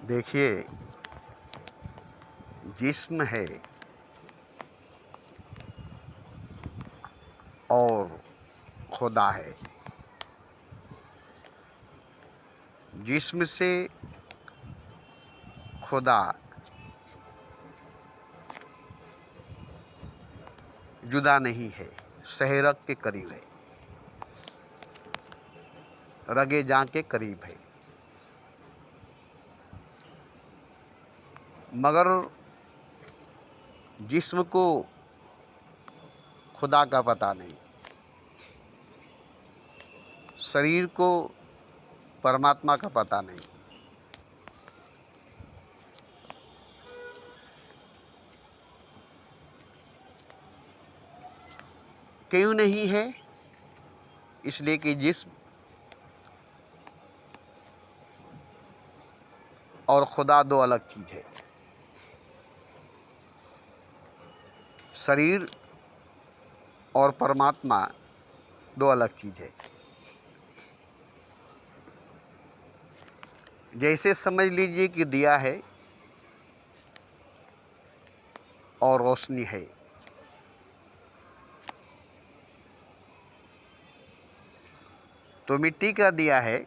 देखिए, जिस्म है और खुदा है। जिस्म से खुदा जुदा नहीं है, सहरग के करीब है, रगे जां के करीब है। मगर जिस्म को खुदा का पता नहीं, शरीर को परमात्मा का पता नहीं। क्यों नहीं है? इसलिए कि जिस्म और खुदा दो अलग चीज़ है। शरीर और परमात्मा दो अलग चीज़ है। जैसे समझ लीजिए कि दिया है और रोशनी है। तो मिट्टी का दिया है,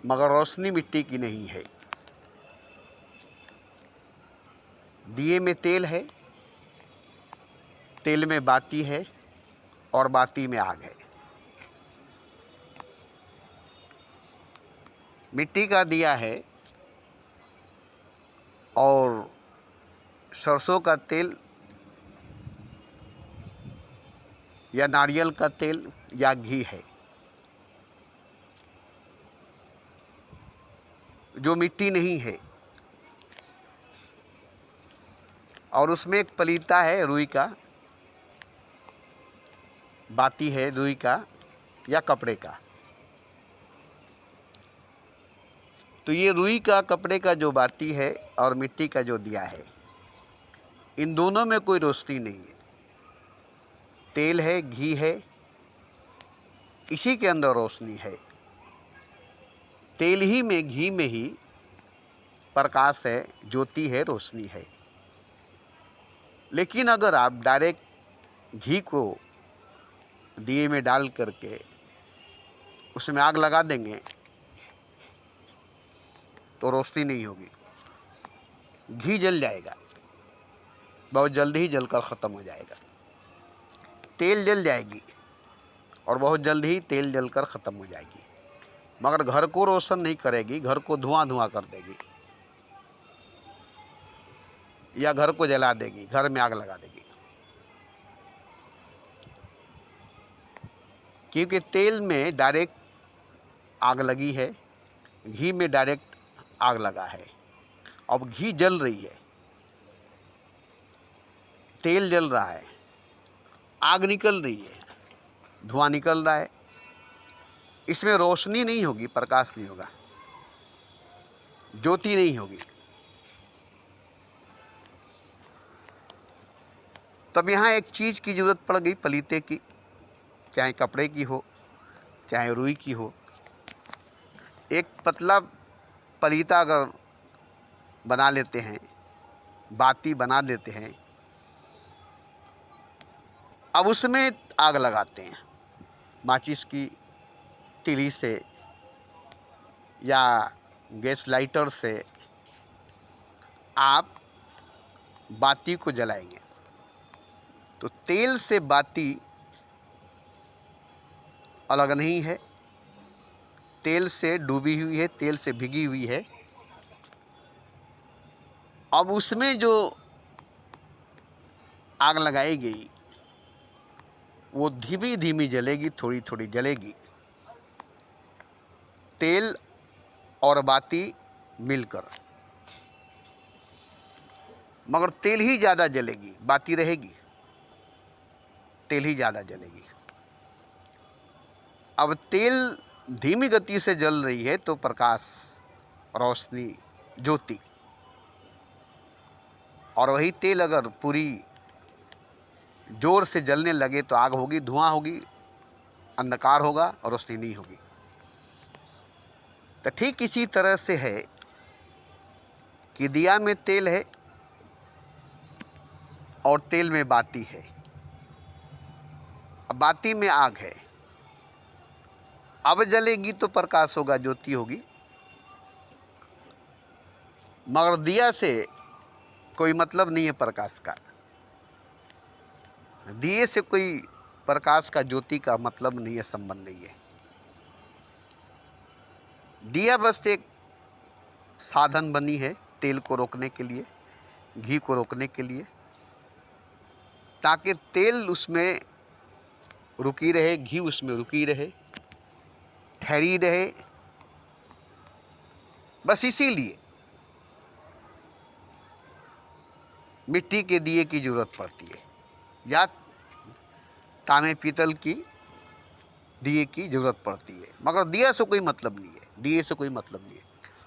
मगर रोशनी मिट्टी की नहीं है। दिए में तेल है, तेल में बाती है और बाती में आग है। मिट्टी का दिया है और सरसों का तेल या नारियल का तेल या घी है, जो मिट्टी नहीं है। और उसमें एक पलीता है रुई का, बाती है रुई का या कपड़े का। तो ये रुई का, कपड़े का जो बाती है और मिट्टी का जो दिया है, इन दोनों में कोई रोशनी नहीं है। तेल है, घी है, इसी के अंदर रोशनी है। तेल ही में, घी में ही प्रकाश है, ज्योति है, रोशनी है। लेकिन अगर आप डायरेक्ट घी को दिए में डाल करके उसमें आग लगा देंगे तो रोशनी नहीं होगी, घी जल जाएगा, बहुत जल्दी ही जलकर ख़त्म हो जाएगा। तेल जल जाएगी और बहुत जल्द ही तेल जलकर ख़त्म हो जाएगी, मगर घर को रोशन नहीं करेगी, घर को धुआं धुआं कर देगी या घर को जला देगी, घर में आग लगा देगी। क्योंकि तेल में डायरेक्ट आग लगी है, घी में डायरेक्ट आग लगा है। अब घी जल रही है, तेल जल रहा है, आग निकल रही है, धुआं निकल रहा है। इसमें रोशनी नहीं होगी, प्रकाश नहीं होगा, ज्योति नहीं होगी। तब यहाँ एक चीज़ की ज़रूरत पड़ गई, पलीते की, चाहे कपड़े की हो चाहे रुई की हो। एक पतला पलीता अगर बना लेते हैं, बाती बना देते हैं, अब उसमें आग लगाते हैं माचिस की तीली से या गैस लाइटर से। आप बाती को जलाएंगे तो तेल से बाती अलग नहीं है, तेल से डूबी हुई है, तेल से भिगी हुई है। अब उसमें जो आग लगाई गई वो धीमी धीमी जलेगी, थोड़ी थोड़ी जलेगी, तेल और बाती मिलकर। मगर तेल ही ज़्यादा जलेगी, बाती रहेगी, तेल ही ज़्यादा जलेगी। अब तेल धीमी गति से जल रही है तो प्रकाश, रोशनी, ज्योति। और वही तेल अगर पूरी जोर से जलने लगे तो आग होगी, धुआं होगी, अंधकार होगा और रोशनी नहीं होगी। तो ठीक इसी तरह से है कि दिया में तेल है और तेल में बाती है। अब बाती में आग है, अब जलेगी तो प्रकाश होगा, ज्योति होगी, मगर दिया से कोई मतलब नहीं है प्रकाश का। दिए से कोई प्रकाश का, ज्योति का मतलब नहीं है, संबंध नहीं है। दिया बस एक साधन बनी है तेल को रोकने के लिए, घी को रोकने के लिए, ताकि तेल उसमें रुकी रहे, घी उसमें रुकी रहे, ठहरी रहे। बस इसीलिए मिट्टी के दिए की जरूरत पड़ती है या तांबे पीतल की दिए की जरूरत पड़ती है, मगर दिया से कोई मतलब नहीं है, दिए से कोई मतलब नहीं है।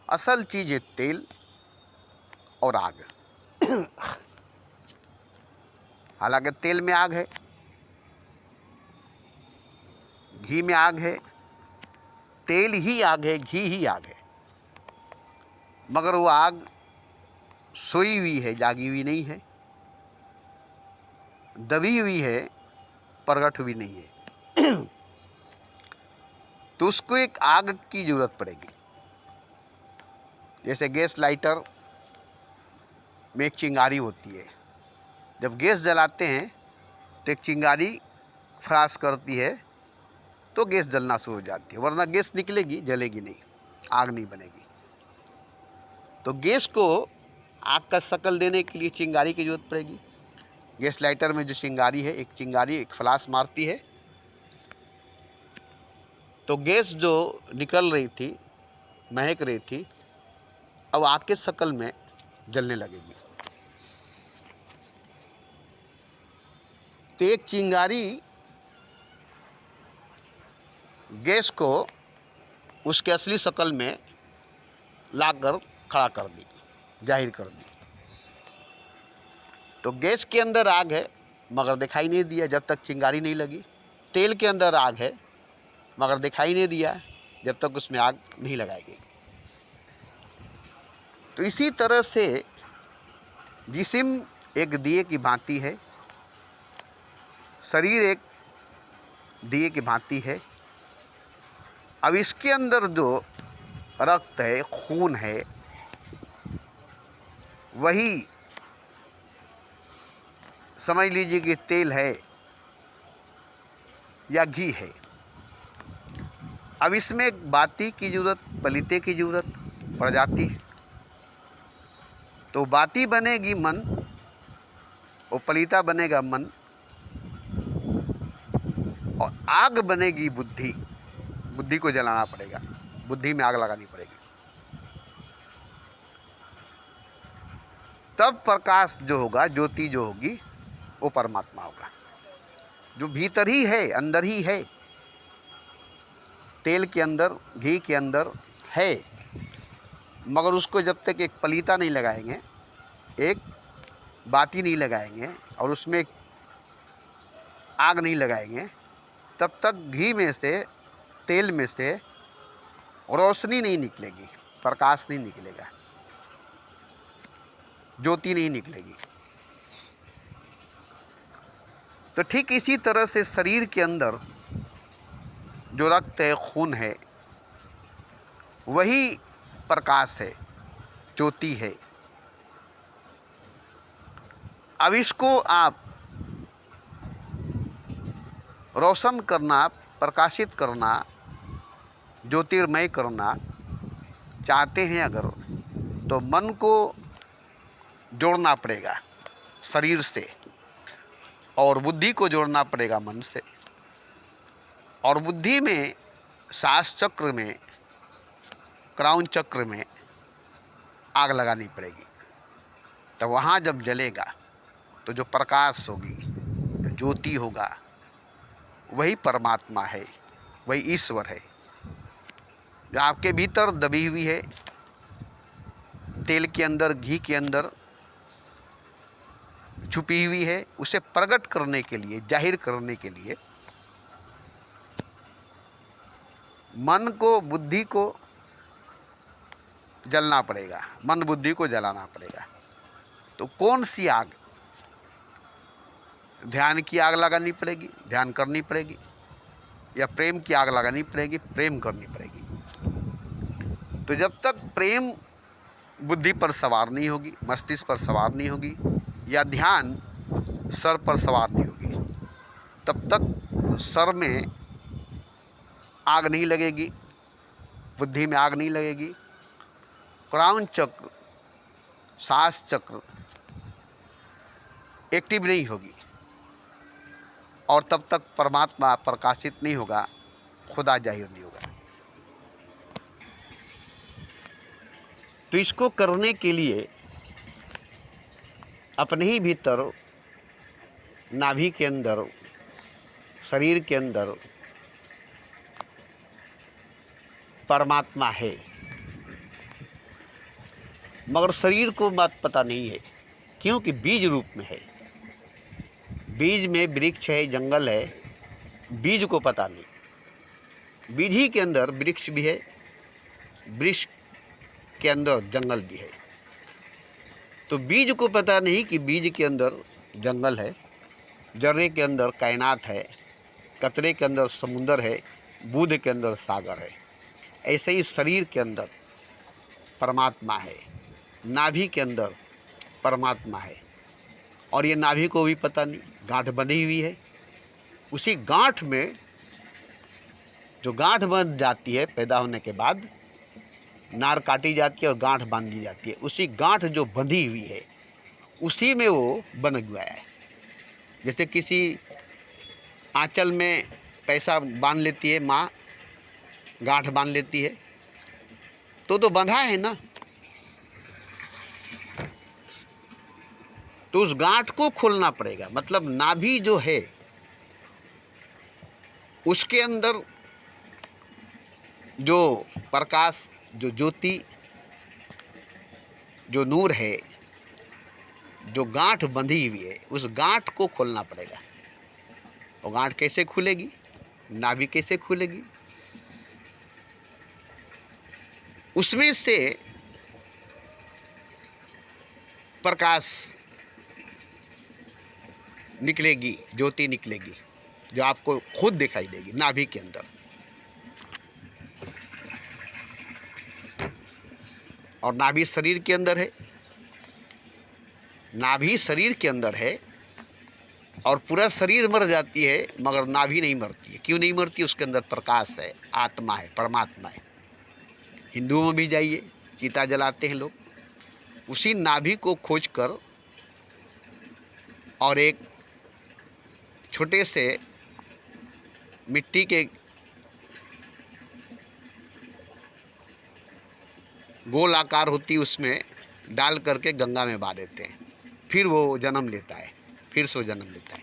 असल चीज है तेल और आग। हालांकि तेल में आग है, घी में आग है, तेल ही आग है, घी ही आग है, मगर वो आग सोई हुई है, जागी हुई नहीं है, दबी हुई है, प्रकट हुई नहीं है। तो उसको एक आग की जरूरत पड़ेगी। जैसे गैस लाइटर में एक चिंगारी होती है, जब गैस जलाते हैं तो एक चिंगारी फ्रास करती है तो गैस जलना शुरू हो जाती है, वरना गैस निकलेगी, जलेगी नहीं, आग नहीं बनेगी। तो गैस को आग का शक्ल देने के लिए चिंगारी की जरूरत पड़ेगी। गैस लाइटर में जो चिंगारी है, एक चिंगारी एक फ्लास मारती है तो गैस जो निकल रही थी, महक रही थी, अब आग के शक्ल में जलने लगेगी। तो एक चिंगारी गैस को उसके असली शक्ल में लाकर खड़ा कर दी, जाहिर कर दी। तो गैस के अंदर आग है मगर दिखाई नहीं दिया जब तक चिंगारी नहीं लगी। तेल के अंदर आग है मगर दिखाई नहीं दिया जब तक उसमें आग नहीं लगाई गई। तो इसी तरह से जिस्म एक दिए की भांति है, शरीर एक दिए की भांति है। अब इसके अंदर जो रक्त है, खून है, वही समझ लीजिए कि तेल है या घी है। अब इसमें बाती की जरूरत, पलीते की जरूरत पड़ जाती है। तो बाती बनेगी मन और पलीता बनेगा मन और आग बनेगी बुद्धि। बुद्धि को जलाना पड़ेगा, बुद्धि में आग लगानी पड़ेगी, तब प्रकाश जो होगा, ज्योति जो होगी, वो परमात्मा होगा, जो भीतर ही है, अंदर ही है, तेल के अंदर, घी के अंदर है। मगर उसको जब तक एक पलीता नहीं लगाएंगे, एक बाती नहीं लगाएंगे और उसमें आग नहीं लगाएंगे, तब तक घी में से, तेल में से रोशनी नहीं निकलेगी, प्रकाश नहीं निकलेगा, ज्योति नहीं निकलेगी। तो ठीक इसी तरह से शरीर के अंदर जो रक्त है, खून है, वही प्रकाश है, ज्योति है। अब इसको आप रोशन करना, प्रकाशित करना, ज्योतिर्मय करना चाहते हैं अगर, तो मन को जोड़ना पड़ेगा शरीर से और बुद्धि को जोड़ना पड़ेगा मन से। और बुद्धि में, सास चक्र में, क्राउन चक्र में आग लगानी पड़ेगी। तो वहाँ जब जलेगा तो जो प्रकाश होगी, जो ज्योति होगा, वही परमात्मा है, वही ईश्वर है, जो आपके भीतर दबी हुई है, तेल के अंदर, घी के अंदर छुपी हुई है। उसे प्रकट करने के लिए, जाहिर करने के लिए मन को, बुद्धि को जलना पड़ेगा, मन बुद्धि को जलाना पड़ेगा। तो कौन सी आग? ध्यान की आग लगानी पड़ेगी, ध्यान करनी पड़ेगी, या प्रेम की आग लगानी पड़ेगी, प्रेम करनी पड़ेगी। तो जब तक प्रेम बुद्धि पर सवार नहीं होगी, मस्तिष्क पर सवार नहीं होगी, या ध्यान सर पर सवार नहीं होगी, तब तक सर में आग नहीं लगेगी, बुद्धि में आग नहीं लगेगी, क्राउन चक्र, सांस चक्र एक्टिव नहीं होगी, और तब तक परमात्मा प्रकाशित नहीं होगा, खुदा जाहिर नहीं होगा। तो इसको करने के लिए अपने ही भीतर, नाभि के अंदर, शरीर के अंदर परमात्मा है, मगर शरीर को बात पता नहीं है, क्योंकि बीज रूप में है। बीज में वृक्ष है, जंगल है, बीज को पता नहीं। बीज ही के अंदर वृक्ष भी है, वृक्ष के अंदर जंगल भी है। तो बीज को पता नहीं कि बीज के अंदर जंगल है, जर्रे के अंदर कायनात है, कतरे के अंदर समुंदर है, बूंद के अंदर सागर है। ऐसे ही शरीर के अंदर परमात्मा है, नाभि के अंदर परमात्मा है, और ये नाभि को भी पता नहीं, गांठ बंधी हुई है। उसी गांठ में, जो गांठ बन जाती है पैदा होने के बाद, नार काटी जाती है और गांठ बांधी जाती है, उसी गांठ जो बंधी हुई है उसी में वो बन गया है। जैसे किसी आंचल में पैसा बांध लेती है माँ, गांठ बांध लेती है, तो बंधा है ना। तो उस गांठ को खोलना पड़ेगा। मतलब नाभि जो है उसके अंदर जो प्रकाश, जो ज्योति, जो नूर है, जो गांठ बंधी हुई है, उस गांठ को खोलना पड़ेगा। और गांठ कैसे खुलेगी? नाभि कैसे खुलेगी? उसमें से प्रकाश निकलेगी, ज्योति निकलेगी, जो आपको खुद दिखाई देगी नाभि के अंदर। और नाभि शरीर के अंदर है, नाभि शरीर के अंदर है, और पूरा शरीर मर जाती है मगर नाभि नहीं मरती है। क्यों नहीं मरती? उसके अंदर प्रकाश है, आत्मा है, परमात्मा है। हिंदुओं में भी जाइए, चिता जलाते हैं लोग, उसी नाभि को खोजकर और एक छोटे से मिट्टी के गोल आकार होती, उसमें डाल करके गंगा में बहा देते हैं। फिर वो जन्म लेता है, फिर से वो जन्म लेता है।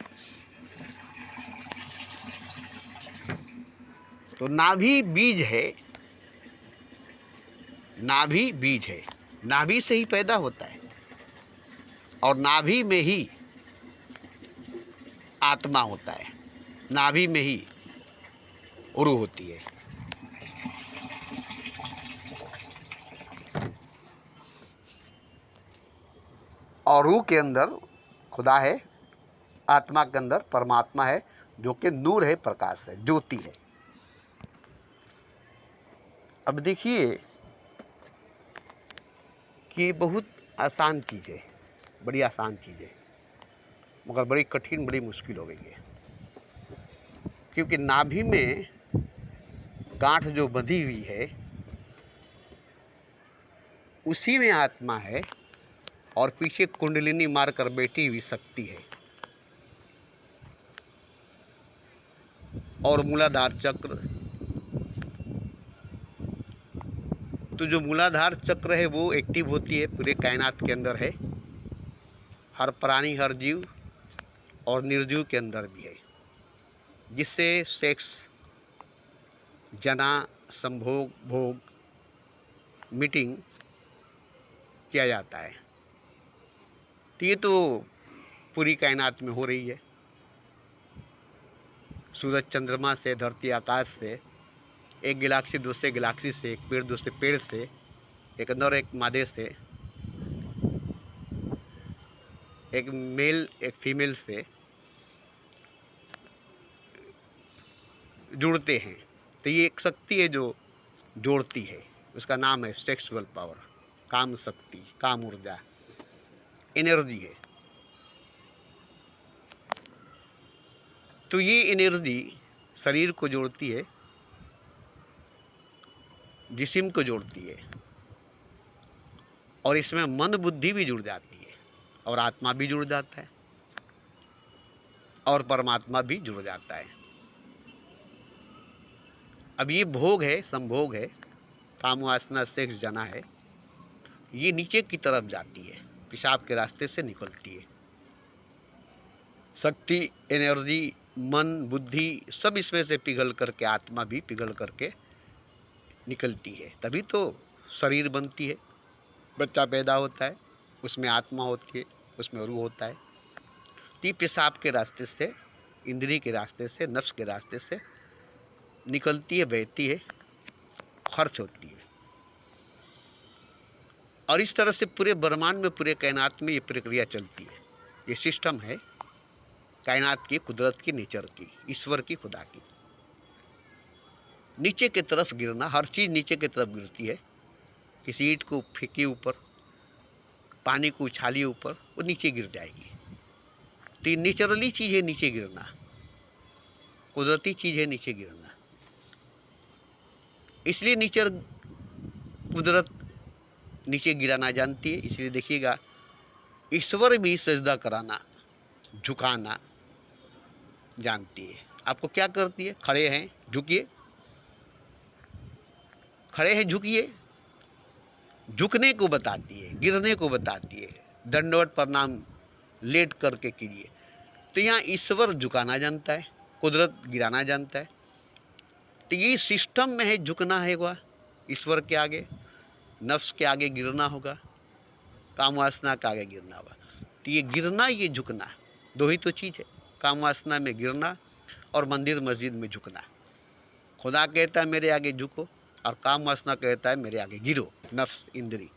तो नाभि बीज है, नाभि बीज है, नाभि से ही पैदा होता है, और नाभि में ही आत्मा होता है, नाभि में ही उरु होती है। और रूह के अंदर खुदा है, आत्मा के अंदर परमात्मा है, जो कि नूर है, प्रकाश है, ज्योति है। अब देखिए कि ये बहुत आसान चीज़ है, बड़ी आसान चीज़ है, मगर बड़ी कठिन, बड़ी मुश्किल हो गई है। क्योंकि नाभि में गांठ जो बंधी हुई है उसी में आत्मा है, और पीछे कुंडलिनी मारकर बैठी हुई शक्ति है। और मूलाधार चक्र, तो जो मूलाधार चक्र है वो एक्टिव होती है, पूरे कायनात के अंदर है, हर प्राणी, हर जीव और निर्जीव के अंदर भी है, जिससे सेक्स, जना, संभोग, भोग, मीटिंग किया जाता है। तो ये तो पूरी कायनात में हो रही है। सूरज चंद्रमा से, धरती आकाश से, एक गैलेक्सी दूसरे गैलेक्सी से, एक पेड़ दूसरे पेड़ से, एक नर एक मादे से, एक मेल एक फीमेल से जुड़ते हैं, तो ये एक शक्ति है जो जोड़ती है। उसका नाम है सेक्सुअल पावर, काम शक्ति, काम ऊर्जा, एनर्जी है। तो ये एनर्जी शरीर को जोड़ती है, जिस्म को जोड़ती है, और इसमें मन बुद्धि भी जुड़ जाती है, और आत्मा भी जुड़ जाता है, और परमात्मा भी जुड़ जाता है। अब ये भोग है, संभोग है, काम वासना सेक्स जना है, ये नीचे की तरफ जाती है, पेशाब के रास्ते से निकलती है। शक्ति, एनर्जी, मन, बुद्धि सब इसमें से पिघल करके, आत्मा भी पिघल करके निकलती है, तभी तो शरीर बनती है, बच्चा पैदा होता है, उसमें आत्मा होती है, उसमें रूह होता है। ये पेशाब के रास्ते से, इंद्रिय के रास्ते से, नफ्स के रास्ते से निकलती है, बहती है, खर्च होती है। और इस तरह से पूरे ब्रह्मांड में, पूरे कायनात में ये प्रक्रिया चलती है। ये सिस्टम है कायनात की, कुदरत की, नेचर की, ईश्वर की, खुदा की। नीचे की तरफ गिरना, हर चीज़ नीचे की तरफ गिरती है। किसी ईंट को फेंकी ऊपर, पानी को उछाली ऊपर, वो नीचे गिर जाएगी। तो ये नेचुरली चीज़ है नीचे गिरना, कुदरती चीज़ है नीचे गिरना। इसलिए नेचर, कुदरत नीचे गिराना जानती है। इसलिए देखिएगा, ईश्वर भी सजदा कराना, झुकाना जानती है। आपको क्या करती है? खड़े हैं, झुकिए, खड़े हैं, झुकिए, झुकने को बताती है, गिरने को बताती है, दंडवत प्रणाम लेट करके कीजिए। तो यहाँ ईश्वर झुकाना जानता है, कुदरत गिराना जानता है। तो ये सिस्टम में है, झुकना है वह ईश्वर के आगे, नफ्स के आगे गिरना होगा, काम वासना के आगे गिरना होगा। तो ये गिरना, ये झुकना, दो ही तो चीज़ है। काम वासना में गिरना और मंदिर मस्जिद में झुकना। खुदा कहता है मेरे आगे झुको, और काम वासना कहता है मेरे आगे गिरो, नफ्स, इंद्री।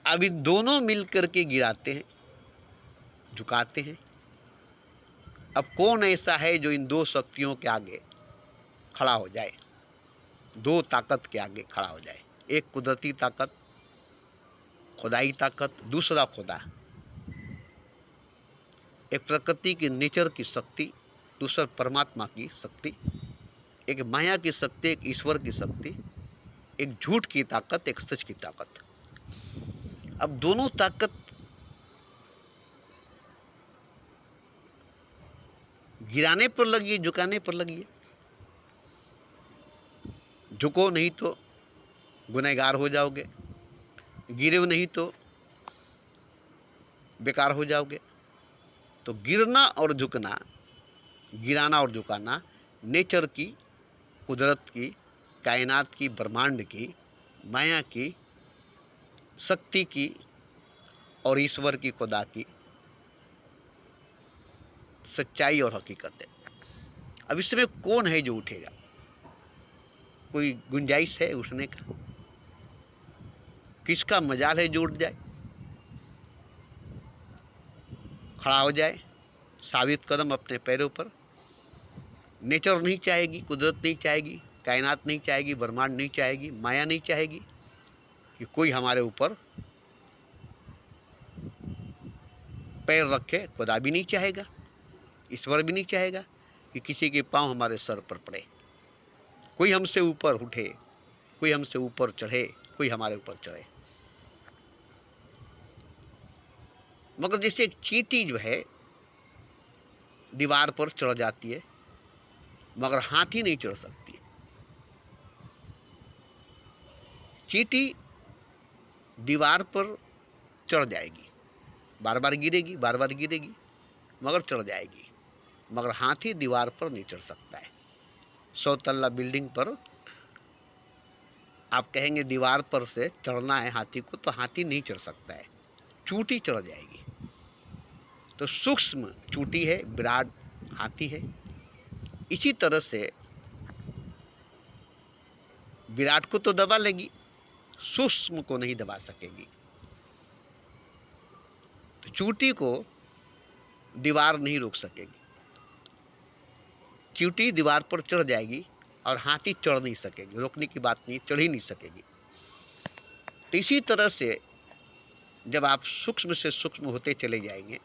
अब इन दोनों मिल करके गिराते हैं, झुकाते हैं। अब कौन ऐसा है जो इन दो शक्तियों के आगे खड़ा हो जाए, दो ताकत के आगे खड़ा हो जाए? एक कुदरती ताकत, खुदाई ताकत, दूसरा खुदा। एक प्रकृति की, नेचर की शक्ति, दूसरा परमात्मा की शक्ति। एक माया की शक्ति, एक ईश्वर की शक्ति। एक झूठ की ताकत, एक सच की ताकत। अब दोनों ताकत गिराने पर लगी, झुकाने पर लगी है। झुको नहीं तो गुनहगार हो जाओगे, गिरे नहीं तो बेकार हो जाओगे। तो गिरना और झुकना, गिराना और झुकाना नेचर की, कुदरत की, कायनात की, ब्रह्मांड की, माया की, शक्ति की और ईश्वर की, खुदा की सच्चाई और हकीकत है। अब इसमें कौन है जो उठेगा? कोई गुंजाइश है उठने का? किसका मजाल है जो उठ जाए, खड़ा हो जाए, साबित कदम अपने पैरों पर? नेचर नहीं चाहेगी, कुदरत नहीं चाहेगी, कायनात नहीं चाहेगी, ब्रह्मांड नहीं चाहेगी, माया नहीं चाहेगी कि कोई हमारे ऊपर पैर रखे। खुदा भी नहीं चाहेगा, ईश्वर भी नहीं चाहेगा कि किसी के पांव हमारे सर पर पड़े, कोई हमसे ऊपर उठे, कोई हमसे ऊपर चढ़े, कोई हमारे ऊपर चढ़े। मगर जैसे एक चींटी जो है दीवार पर चढ़ जाती है, मगर हाथी नहीं चढ़ सकती है। चींटी दीवार पर चढ़ जाएगी, बार बार गिरेगी, बार बार गिरेगी, मगर चढ़ जाएगी। मगर हाथी दीवार पर नहीं चढ़ सकता है। 100 तल्ला बिल्डिंग पर आप कहेंगे दीवार पर से चढ़ना है हाथी को, तो हाथी नहीं चढ़ सकता है, चूंटी चढ़ जाएगी। तो सूक्ष्म चूंटी है, विराट हाथी है। इसी तरह से विराट को तो दबा लेगी, सूक्ष्म को नहीं दबा सकेगी। तो चींटी को दीवार नहीं रोक सकेगी। चींटी दीवार पर चढ़ जाएगी और हाथी चढ़ नहीं सकेगी। रोकने की बात नहीं, चढ़ ही नहीं सकेगी। तो इसी तरह से जब आप सूक्ष्म से सूक्ष्म होते चले जाएंगे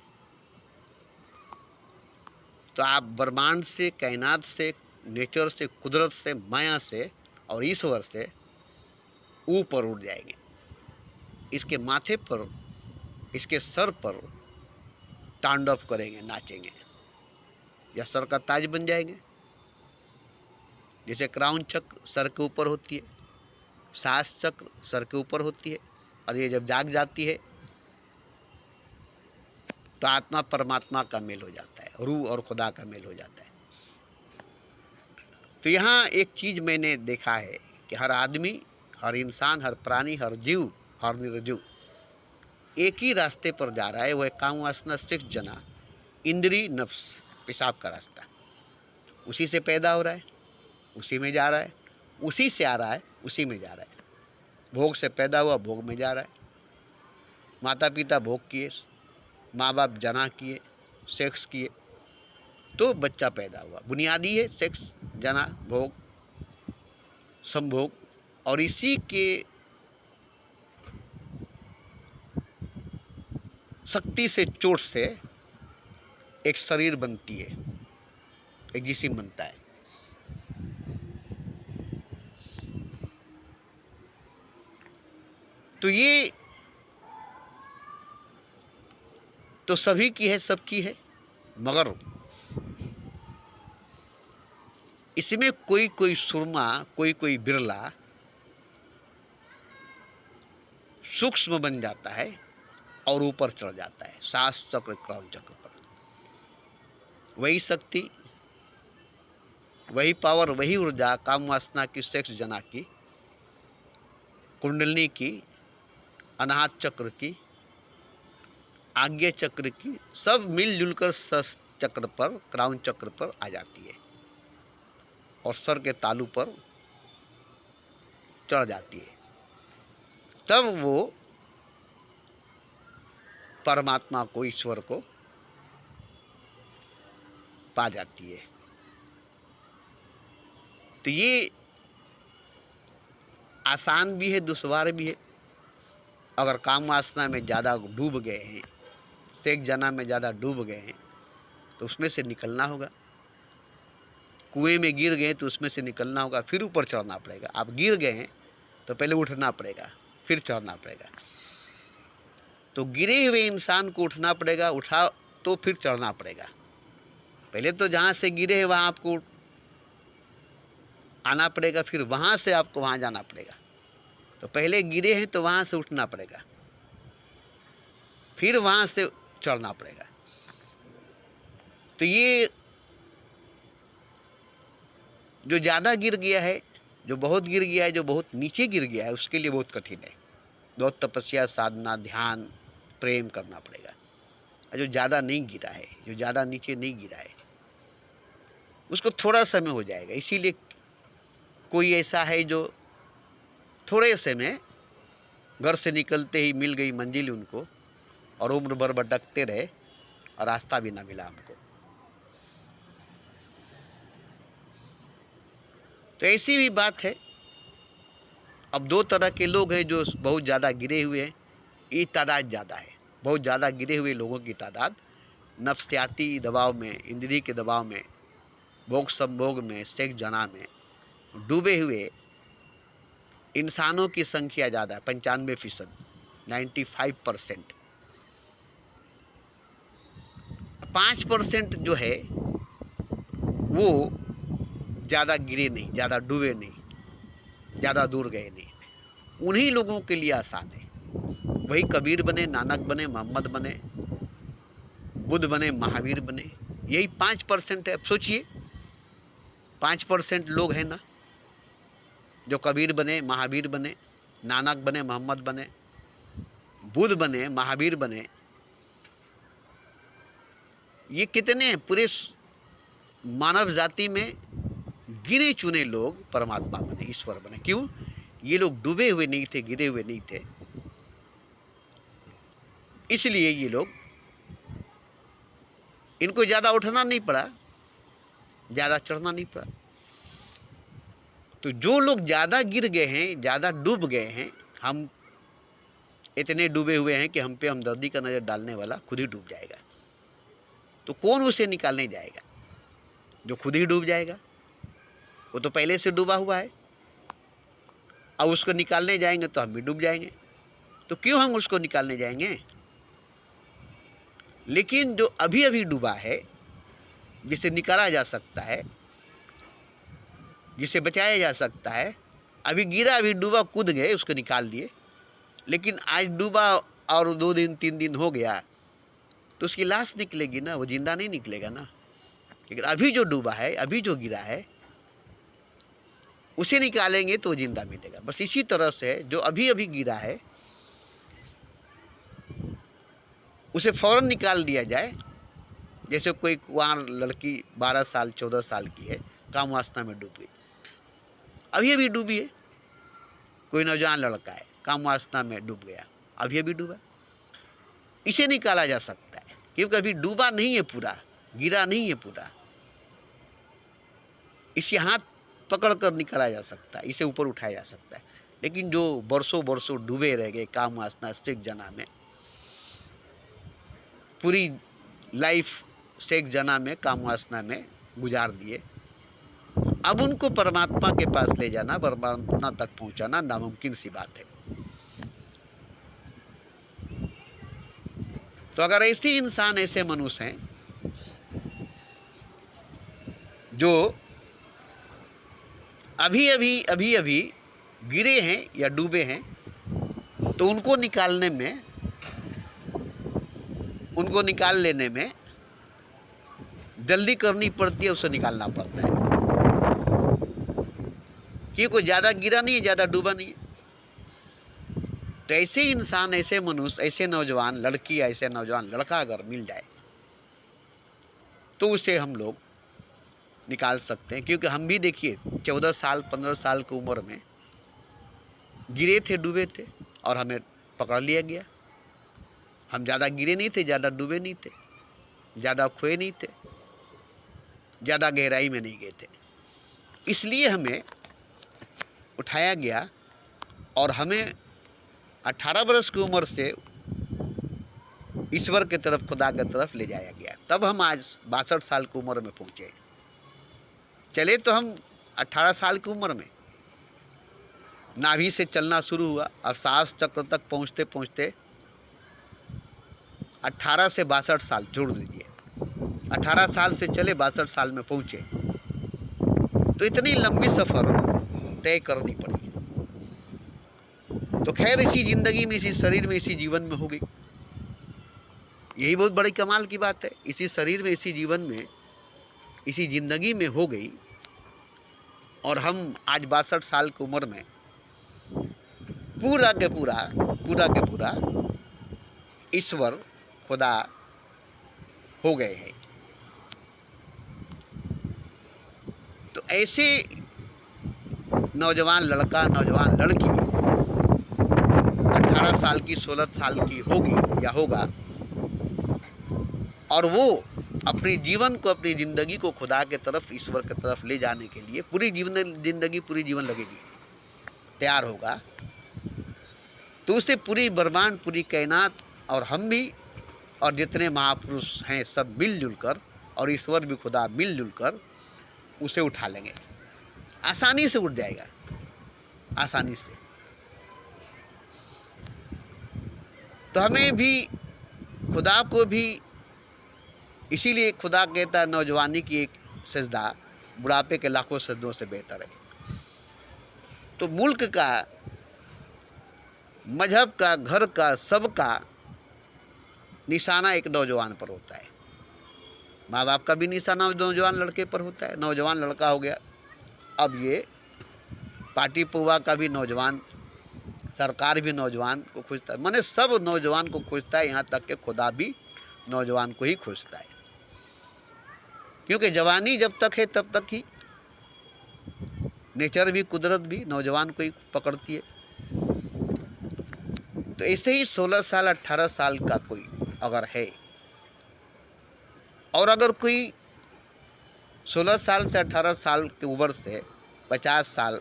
तो आप ब्रह्मांड से, कायनात से, नेचर से, कुदरत से, माया से और ईश्वर से ऊपर उठ जाएंगे। इसके माथे पर, इसके सर पर तांडव करेंगे, नाचेंगे, या सर का ताज बन जाएंगे। जैसे क्राउन चक्र सर के ऊपर होती है, सास चक्र सर के ऊपर होती है, और ये जब जाग जाती है तो आत्मा परमात्मा का मेल हो जाता है, रूह और खुदा का मेल हो जाता है। तो यहाँ एक चीज़ मैंने देखा है कि हर आदमी, हर इंसान, हर प्राणी, हर जीव, हर निर्जीव एक ही रास्ते पर जा रहा है। वह काम वासना, सेक्स, जना, इंद्री, नफ्स, पेशाब का रास्ता। उसी से पैदा हो रहा है, उसी में जा रहा है, उसी से आ रहा है, उसी में जा रहा है। भोग से पैदा हुआ, भोग में जा रहा है। माता पिता भोग किए, माँ बाप जना किए, सेक्स किए, तो बच्चा पैदा हुआ। बुनियादी है सेक्स, जना, भोग, संभोग, और इसी के शक्ति से, चोट से एक शरीर बनती है, एक जिस्म बनता है। तो ये तो सभी की है, सबकी है, मगर इसमें कोई कोई सुरमा, कोई कोई बिरला सूक्ष्म बन जाता है और ऊपर चढ़ जाता है, सास चक्र, क्राउन चक्र पर। वही शक्ति, वही पावर, वही ऊर्जा काम वासना की, सेक्स, जना की, कुंडलिनी की, अनाहत चक्र की, आज्ञा चक्र की, सब मिलजुल कर सस चक्र पर, क्राउन चक्र पर आ जाती है और सर के तालू पर चढ़ जाती है। तब वो परमात्मा को, ईश्वर को पा जाती है। तो ये आसान भी है, दुश्वार भी है। अगर काम वासना में ज़्यादा डूब गए हैं, सेक्स जना में ज़्यादा डूब गए हैं, तो उसमें से निकलना होगा। कुएं में गिर गए तो उसमें से निकलना होगा, फिर ऊपर चढ़ना पड़ेगा। आप गिर गए हैं तो पहले उठना पड़ेगा, फिर चढ़ना पड़ेगा। तो गिरे हुए इंसान को उठना पड़ेगा, उठा तो फिर चढ़ना पड़ेगा। पहले तो जहाँ से गिरे हैं वहाँ आपको आना पड़ेगा, फिर वहाँ से आपको वहाँ जाना पड़ेगा। तो पहले गिरे हैं तो वहाँ से उठना पड़ेगा, फिर वहाँ से चढ़ना पड़ेगा। तो ये जो ज़्यादा गिर गया है, जो बहुत गिर गया है, जो बहुत नीचे गिर गया है, उसके लिए बहुत कठिन है। बहुत तपस्या, साधना, ध्यान, प्रेम करना पड़ेगा। जो ज़्यादा नहीं गिरा है, जो ज़्यादा नीचे नहीं गिरा है, उसको थोड़ा समय हो जाएगा। इसीलिए कोई ऐसा है जो थोड़े समय, घर से निकलते ही मिल गई मंजिल उनको, और उम्र भर भटकते रहे और रास्ता भी ना मिला हमको। तो ऐसी भी बात है। अब दो तरह के लोग हैं जो बहुत ज़्यादा गिरे हुए हैं। ये तादाद ज़्यादा है, बहुत ज़्यादा गिरे हुए लोगों की तादाद नफ्सियाती दबाव में, इंद्रिय के दबाव में, भोग संभोग में, सेक्स जना में डूबे हुए इंसानों की संख्या ज़्यादा है। 95%, 95%। 5% जो है वो ज़्यादा गिरे नहीं, ज़्यादा डूबे नहीं, ज़्यादा दूर गए नहीं। उन्हीं लोगों के लिए आसान है। वही कबीर बने, नानक बने, मोहम्मद बने, बुद्ध बने, महावीर बने। यही 5% है। अब सोचिए 5% लोग हैं ना जो कबीर बने, महावीर बने, नानक बने, मोहम्मद बने, बुद्ध बने, महावीर बने। ये कितने हैं? पूरे मानव जाति में गिने चुने लोग परमात्मा बने, ईश्वर बने। क्यों? ये लोग डूबे हुए नहीं थे, गिरे हुए नहीं थे, इसलिए ये लोग, इनको ज़्यादा उठना नहीं पड़ा, ज़्यादा चढ़ना नहीं पड़ा। तो जो लोग ज़्यादा गिर गए हैं, ज़्यादा डूब गए हैं, हम इतने डूबे हुए हैं कि हम पे हमदर्दी का नज़र डालने वाला खुद ही डूब जाएगा। तो कौन उसे निकालने जाएगा? जो खुद ही डूब जाएगा। वो तो पहले से डूबा हुआ है, अब उसको निकालने जाएंगे तो हम भी डूब जाएंगे। तो क्यों हम उसको निकालने जाएंगे? लेकिन जो अभी अभी डूबा है, जिसे निकाला जा सकता है, जिसे बचाया जा सकता है, अभी गिरा, अभी डूबा, कूद गए, उसको निकाल दिए, लेकिन आज डूबा और 2 दिन 3 दिन हो गया तो उसकी लाश निकलेगी ना, वो जिंदा नहीं निकलेगा ना। लेकिन अभी जो डूबा है, अभी जो गिरा है, उसे निकालेंगे तो जिंदा मिलेगा। बस इसी तरह से जो अभी अभी गिरा है, उसे फौरन निकाल दिया जाए। जैसे कोई कुंवार लड़की 12 साल 14 साल की है, काम वासना में डूब गई, अभी अभी डूबी है। कोई नौजवान लड़का है, काम वासना में डूब गया, अभी अभी डूबा, इसे निकाला जा सकता है क्योंकि अभी डूबा नहीं है पूरा, गिरा नहीं है पूरा। इसे हाथ पकड़ कर निकाला जा सकता है, इसे ऊपर उठाया जा सकता है। लेकिन जो बरसों बरसों डूबे रह गए काम वासना सेक जना में, पूरी लाइफ सेक जना में, काम वासना में गुजार दिए, अब उनको परमात्मा के पास ले जाना, परमात्मा तक पहुंचाना नामुमकिन सी बात है। तो अगर ऐसे इंसान, ऐसे मनुष्य हैं जो अभी अभी गिरे हैं या डूबे हैं, तो उनको निकाल लेने में जल्दी करनी पड़ती है, उसे निकालना पड़ता है। क्योंकि कोई ज़्यादा गिरा नहीं है, ज़्यादा डूबा नहीं है। तो ऐसे इंसान, ऐसे मनुष्य, ऐसे नौजवान लड़की, ऐसे नौजवान लड़का अगर मिल जाए तो उसे हम लोग निकाल सकते हैं। क्योंकि हम भी देखिए 14 साल 15 साल की उम्र में गिरे थे, डूबे थे और हमें पकड़ लिया गया। हम ज़्यादा गिरे नहीं थे, ज़्यादा डूबे नहीं थे, ज़्यादा खोए नहीं थे, ज़्यादा गहराई में नहीं गए थे, इसलिए हमें उठाया गया और हमें 18 वर्ष की उम्र से ईश्वर की तरफ, खुदा की तरफ ले जाया गया। तब हम आज 62 साल की उम्र में पहुँचे। चले तो हम 18 साल की उम्र में, नाभि से चलना शुरू हुआ और सांस चक्र तक पहुँचते पहुँचते 18 से 62 साल जोड़ लीजिए, 18 साल से चले 62 साल में पहुँचे। तो इतनी लंबी सफ़र तय करनी पड़ी। तो खैर इसी ज़िंदगी में, इसी शरीर में, इसी जीवन में हो गई। यही बहुत बड़ी कमाल की बात है। इसी शरीर में, इसी जीवन में, इसी ज़िंदगी में हो गई और हम आज 62 साल की उम्र में पूरा के पूरा ईश्वर, खुदा हो गए हैं। तो ऐसे नौजवान लड़का, नौजवान लड़की 18 साल की, 16 साल की होगी या होगा, और वो अपने जीवन को, अपनी ज़िंदगी को खुदा के तरफ, ईश्वर की तरफ ले जाने के लिए पूरी जीवन लगेगी, तैयार होगा, तो उससे पूरी ब्रह्मांड, पूरी कायनात और हम भी और जितने महापुरुष हैं सब मिलजुल कर, और ईश्वर भी, खुदा मिलजुल कर उसे उठा लेंगे। आसानी से उठ जाएगा, आसानी से। तो हमें भी, खुदा को भी, इसीलिए खुदा कहता है नौजवानी की एक सजदा बुढ़ापे के लाखों सजदों से बेहतर है। तो मुल्क का, मजहब का, घर का, सबका निशाना एक नौजवान पर होता है। माँ बाप का भी निशाना नौजवान लड़के पर होता है। नौजवान लड़का हो गया, अब ये पार्टी पुआ का भी नौजवान, सरकार भी नौजवान को खोजता है, माने सब नौजवान को खोजता है। यहाँ तक कि खुदा भी नौजवान को ही खोजता है, क्योंकि जवानी जब तक है तब तक ही नेचर भी, कुदरत भी नौजवान को ही पकड़ती है। तो ऐसे ही 16 साल 18 साल का कोई अगर है, और अगर कोई 16 साल से 18 साल की उम्र से 50 साल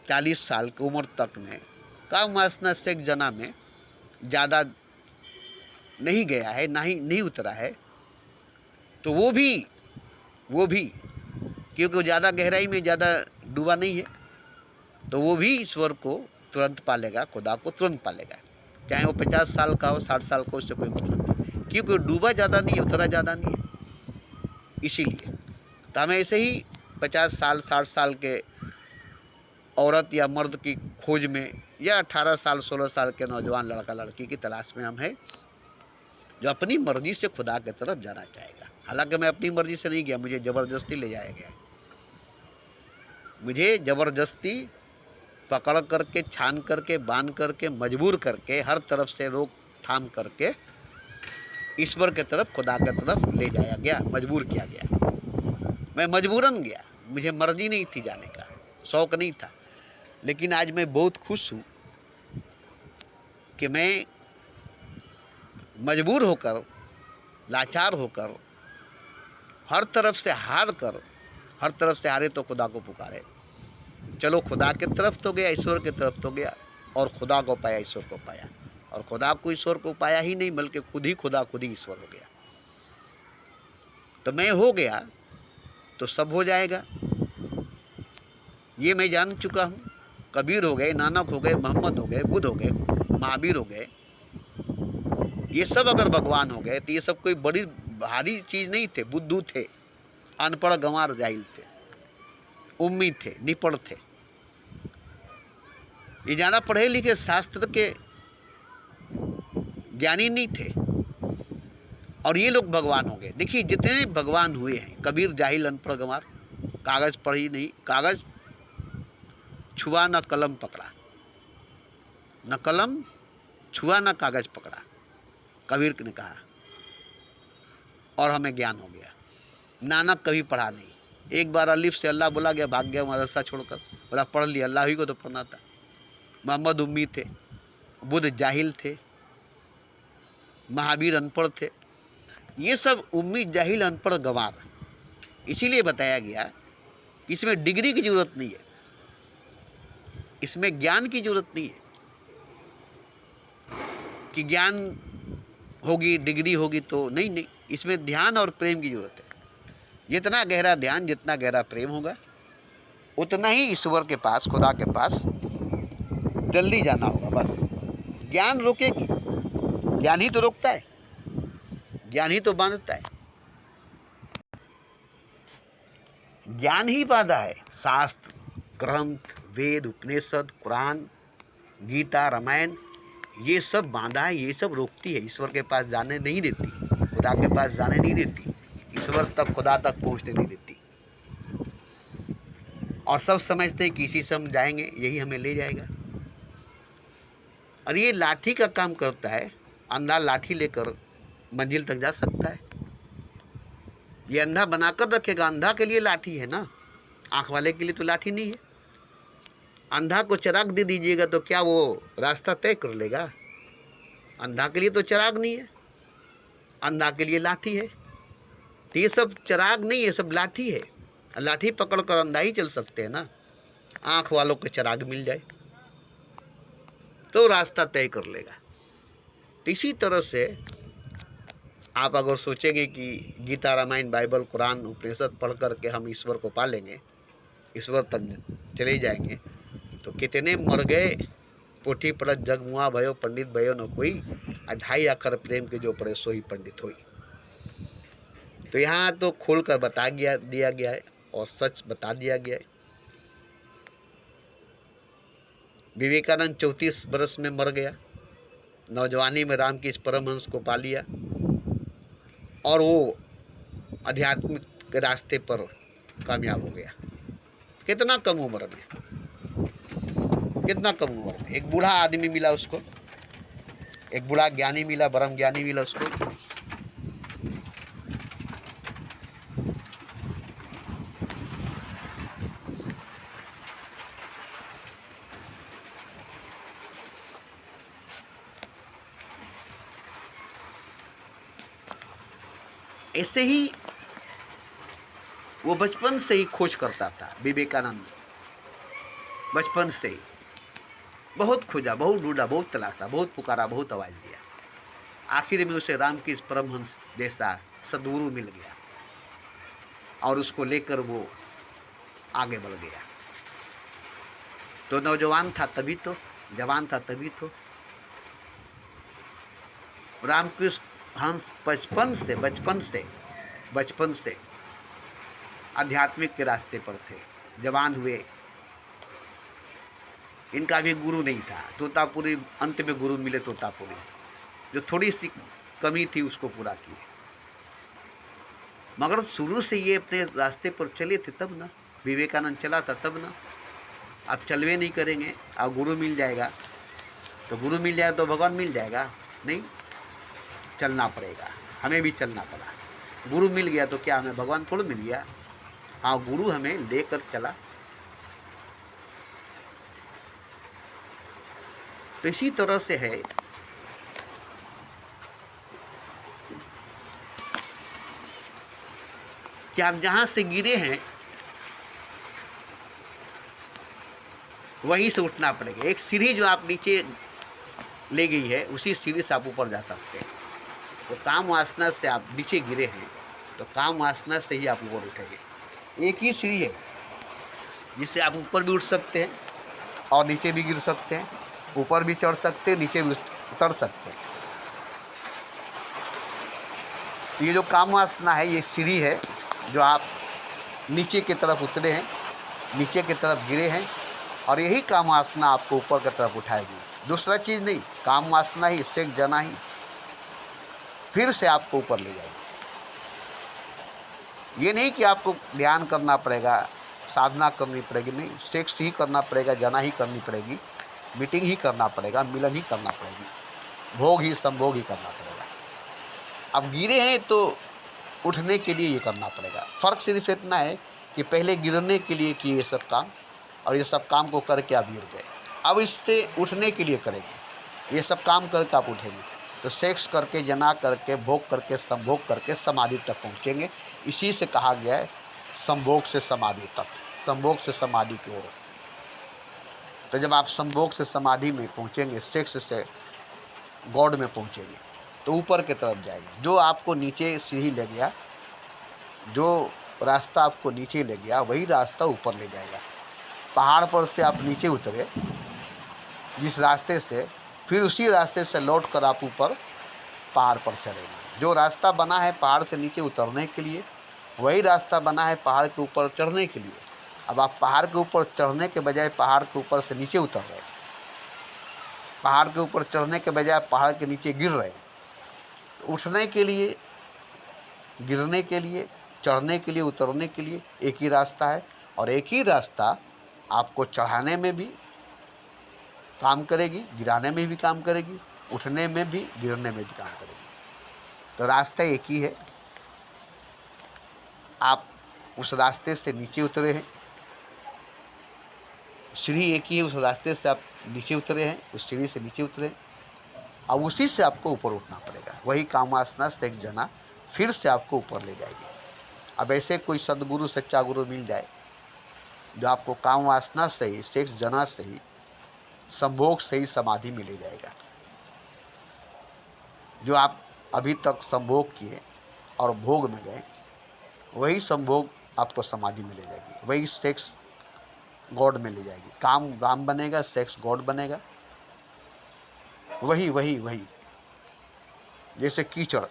40 साल की उम्र तक में कम स्नातक जना में ज़्यादा नहीं गया है, नहीं उतरा है, तो वो भी क्योंकि वो ज़्यादा गहराई में ज़्यादा डूबा नहीं है, तो वो भी ईश्वर को तुरंत पालेगा, खुदा को तुरंत पालेगा। चाहे वो 50 साल का हो, 60 साल का हो, उससे कोई मतलब नहीं, क्योंकि डूबा ज़्यादा नहीं है, उतरा ज़्यादा नहीं है। इसीलिए तो हमें ऐसे ही 50 साल 60 साल के औरत या मर्द की खोज में, या 18 साल 16 साल के नौजवान लड़का लड़की की तलाश में हम हैं, जो अपनी मर्जी से खुदा की तरफ जाना चाहेगा। हालांकि मैं अपनी मर्जी से नहीं गया, मुझे ज़बरदस्ती ले जाया गया, मुझे ज़बरदस्ती पकड़ करके, छान करके, बांध करके, मजबूर करके, हर तरफ से रोक थाम करके ईश्वर के तरफ, खुदा के तरफ ले जाया गया, मजबूर किया गया। मैं मजबूरन गया, मुझे मर्जी नहीं थी जाने का, शौक़ नहीं था। लेकिन आज मैं बहुत खुश हूँ कि मैं मजबूर होकर, लाचार होकर, हर तरफ से हार कर, हर तरफ से हारे तो खुदा को पुकारे। चलो, खुदा की तरफ तो गया, ईश्वर की तरफ तो गया, और खुदा को पाया, ईश्वर को पाया। और खुदा को ईश्वर को पाया ही नहीं, बल्कि खुद ही खुदा, खुद ही ईश्वर हो गया। तो मैं हो गया तो सब हो जाएगा, ये मैं जान चुका हूँ। कबीर हो गए, नानक हो गए, मोहम्मद हो गए, बुद्ध हो गए, महावीर हो गए, ये सब अगर भगवान हो गए तो ये सब कोई बड़ी भारी चीज़ नहीं थे। बुद्धू थे, अनपढ़ गंवार जाहिल थे, उम्मीद थे, निपढ़ थे, ये ज़्यादा पढ़े लिखे शास्त्र के ज्ञानी नहीं थे, और ये लोग भगवान हो गए। देखिए, जितने भगवान हुए हैं, कबीर जाहिल अनपढ़ गंवार, कागज़ पढ़ी नहीं, कागज़ छुआ न कलम पकड़ा, न कलम छुआ न कागज़ पकड़ा, कबीर ने कहा, और हमें ज्ञान हो गया। नानक कभी पढ़ा नहीं, एक बार अलिफ से अल्लाह बोला गया, भाग गया मदरसा छोड़कर, बोला पढ़ लिया, अल्लाह ही को तो पढ़ना था। मोहम्मद उम्मी थे, बुद्ध जाहिल थे, महावीर अनपढ़ थे, ये सब उम्मी, जाहिल, अनपढ़, गंवार। इसीलिए बताया गया कि इसमें डिग्री की जरूरत नहीं है, इसमें ज्ञान की जरूरत नहीं है कि ज्ञान होगी, डिग्री होगी तो नहीं, इसमें ध्यान और प्रेम की जरूरत है। जितना गहरा ध्यान, जितना गहरा प्रेम होगा, उतना ही ईश्वर के पास, खुदा के पास जल्दी जाना होगा। बस ज्ञान रोकेगी, ज्ञान ही तो रोकता है, ज्ञान ही तो बांधता है, ज्ञान ही बांधा है। शास्त्र, ग्रंथ, वेद, उपनिषद, कुरान, गीता, रामायण, ये सब बांधा है, ये सब रोकती है, ईश्वर के पास जाने नहीं देती, खुदा के पास जाने नहीं देती, ईश्वर तक, खुदा तक पहुंचने नहीं देती। और सब समझते हैं कि इसी से हम जाएंगे, यही हमें ले जाएगा। और ये लाठी का काम करता है, अंधा लाठी लेकर मंजिल तक जा सकता है, ये अंधा बनाकर रखेगा। अंधा के लिए लाठी है ना, आँख वाले के लिए तो लाठी नहीं है। अंधा को चिराग दे दीजिएगा तो क्या वो रास्ता तय कर लेगा? अंधा के लिए तो चिराग नहीं है, अंधा के लिए लाठी है। तो ये सब चिराग नहीं है, सब लाठी है। लाठी पकड़ कर अंधा ही चल सकते हैं ना, आँख वालों को चिराग मिल जाए तो रास्ता तय कर लेगा। तो इसी तरह से आप अगर सोचेंगे कि गीता, रामायण, बाइबल, कुरान, उपनिषद पढ़ कर के हम ईश्वर को पा लेंगे, ईश्वर तक चले जाएंगे, तो कितने मर गए, पोथी पढ़त जग मुआ भयो, पंडित भयो न कोई, अढ़ाई अखर प्रेम के जो पढ़े सो ही पंडित होई। तो यहाँ तो खोल कर दिया गया है और सच बता दिया गया है। विवेकानंद 34 बरस में मर गया, नौजवानी में रामकृष्ण परमहंस को पा लिया, और वो आध्यात्मिक के रास्ते पर कामयाब हो गया। कितना कम उम्र में, कितना कम उम्र में एक बूढ़ा आदमी मिला उसको, एक बूढ़ा ज्ञानी मिला, ब्रह्म ज्ञानी मिला उसको। ऐसे ही वो बचपन से ही खोज करता था विवेकानंद। बचपन से ही बहुत खोजा, बहुत ढूंढा, बहुत तलाशा, बहुत पुकारा, बहुत आवाज दिया। आखिर में उसे रामकृष्ण परमहंस जैसा सद्गुरु मिल गया और उसको लेकर वो आगे बढ़ गया। तो नौजवान था तभी तो, जवान था तभी तो। रामकृष्ण हंस बचपन से आध्यात्मिक के रास्ते पर थे। जवान हुए, इनका भी गुरु नहीं था। तोतापुरी अंत में गुरु मिले, तोतापुरी जो थोड़ी सी कमी थी उसको पूरा किए। मगर शुरू से ये अपने रास्ते पर चले थे तब ना, विवेकानंद चला था तब ना। आप चलवे नहीं करेंगे, अब गुरु मिल जाएगा तो गुरु मिल जाएगा तो भगवान मिल जाएगा? नहीं, चलना पड़ेगा। हमें भी चलना पड़ा। गुरु मिल गया तो क्या हमें भगवान थोड़ा मिल गया? हाँ, गुरु हमें लेकर चला। तो इसी तरह से है कि आप जहां से गिरे हैं वहीं से उठना पड़ेगा। एक सीढ़ी जो आप नीचे ले गई है, उसी सीढ़ी से आप ऊपर जा सकते हैं। तो काम वासना से आप नीचे गिरे हैं, तो काम वासना से ही आप ऊपर उठेंगे। एक ही सीढ़ी है जिससे आप ऊपर भी उठ सकते हैं और नीचे भी गिर सकते हैं, ऊपर भी चढ़ सकते हैं, नीचे भी उतर सकते हैं। ये जो काम वासना है, ये सीढ़ी है जो आप नीचे की तरफ उतरे हैं, नीचे की तरफ गिरे हैं, और यही काम वासना आपको ऊपर की तरफ उठाएगी। दूसरा चीज़ नहीं, काम वासना ही, सेक जना ही फिर से आपको ऊपर ले जाएगी। ये नहीं कि आपको ध्यान करना पड़ेगा, साधना करनी पड़ेगी, नहीं, सेक्स ही करना पड़ेगा, जना ही करनी पड़ेगी, मीटिंग ही करना पड़ेगा, मिलन ही करना पड़ेगी, भोग ही संभोग ही करना पड़ेगा। अब गिरे हैं तो उठने के लिए ये करना पड़ेगा। फ़र्क सिर्फ इतना है कि पहले गिरने के लिए किए ये सब काम, और ये सब काम को करके आप गिर गए। अब इससे उठने के लिए करेंगे, ये सब काम करके आप उठेंगे। तो सेक्स करके, जना करके, भोग करके, संभोग करके समाधि तक पहुँचेंगे। इसी से कहा गया है संभोग से समाधि तक, संभोग से समाधि की ओर। तो जब आप संभोग से समाधि में पहुँचेंगे, सेक्स से गॉड में पहुँचेंगे, तो ऊपर की तरफ जाएंगे। जो आपको नीचे सीढ़ी ले गया, जो रास्ता आपको नीचे ले गया, वही रास्ता ऊपर ले जाएगा। पहाड़ पर से आप नीचे उतरे जिस रास्ते से, फिर उसी रास्ते से लौट कर आप ऊपर पहाड़ पर चढ़ेंगे। जो रास्ता बना है पहाड़ से नीचे उतरने के लिए, वही रास्ता बना है पहाड़ के ऊपर चढ़ने के लिए। अब आप पहाड़ के ऊपर चढ़ने के बजाय पहाड़ के ऊपर से नीचे उतर रहे हैं, पहाड़ के ऊपर चढ़ने के बजाय पहाड़ के नीचे गिर रहे हैं। तो उठने के लिए, गिरने के लिए, चढ़ने के लिए, उतरने के लिए एक ही रास्ता है, और एक ही रास्ता आपको चढ़ाने में भी काम करेगी, गिराने में भी काम करेगी, उठने में भी, गिरने में भी काम करेगी। तो रास्ता एक ही है। आप उस रास्ते से नीचे उतरे हैं, सीढ़ी एक ही है, उस रास्ते से आप नीचे उतरे हैं, उस सीढ़ी से नीचे उतरे, अब उसी से आपको ऊपर उठना पड़ेगा। वही काम वासना से एक जना फिर से आपको ऊपर ले जाएगी। अब ऐसे कोई सदगुरु, सच्चा गुरु मिल जाए जो आपको काम वासना से ही, सेक्स जना से ही, संभोग से ही समाधि में ले जाएगा। जो आप अभी तक संभोग किए और भोग में गए, वही संभोग आपको समाधि में ले जाएगी, वही सेक्स गॉड में ले जाएगी। काम राम बनेगा, सेक्स गॉड बनेगा। वही वही वही जैसे कीचड़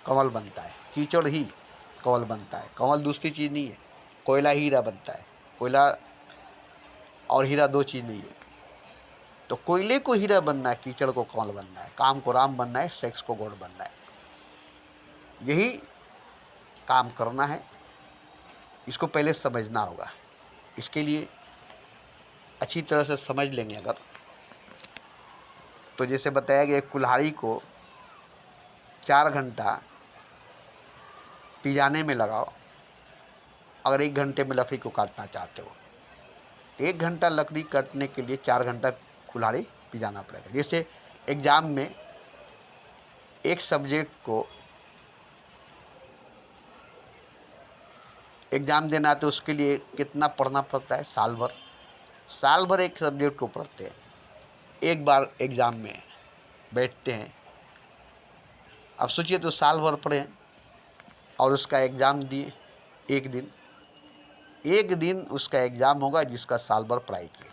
कमल बनता है, कीचड़ ही कमल बनता है। कमल दूसरी चीज़ नहीं है। कोयला हीरा बनता है, कोयला और हीरा दो चीज़ नहीं है। तो कोयले को हीरा बनना है, कीचड़ को कमल बनना है, काम को राम बनना है, सेक्स को गॉड बनना है। यही काम करना है। इसको पहले समझना होगा। इसके लिए अच्छी तरह से समझ लेंगे अगर, तो जैसे बताया गया, कुल्हाड़ी को 4 घंटा पिजाने में लगाओ अगर 1 घंटे में लकड़ी को काटना चाहते हो। 1 घंटा लकड़ी काटने के लिए 4 घंटा कुल्हाड़ी पिजाना पड़ेगा। जैसे एग्ज़ाम में एक सब्जेक्ट को एग्ज़ाम देना है तो उसके लिए कितना पढ़ना पड़ता है, साल भर एक सब्जेक्ट को पढ़ते हैं, एक बार एग्ज़ाम में बैठते हैं। अब सोचिए तो साल भर पढ़े और उसका एग्ज़ाम दिए, एक दिन उसका एग्ज़ाम होगा जिसका साल भर पढ़ाई की।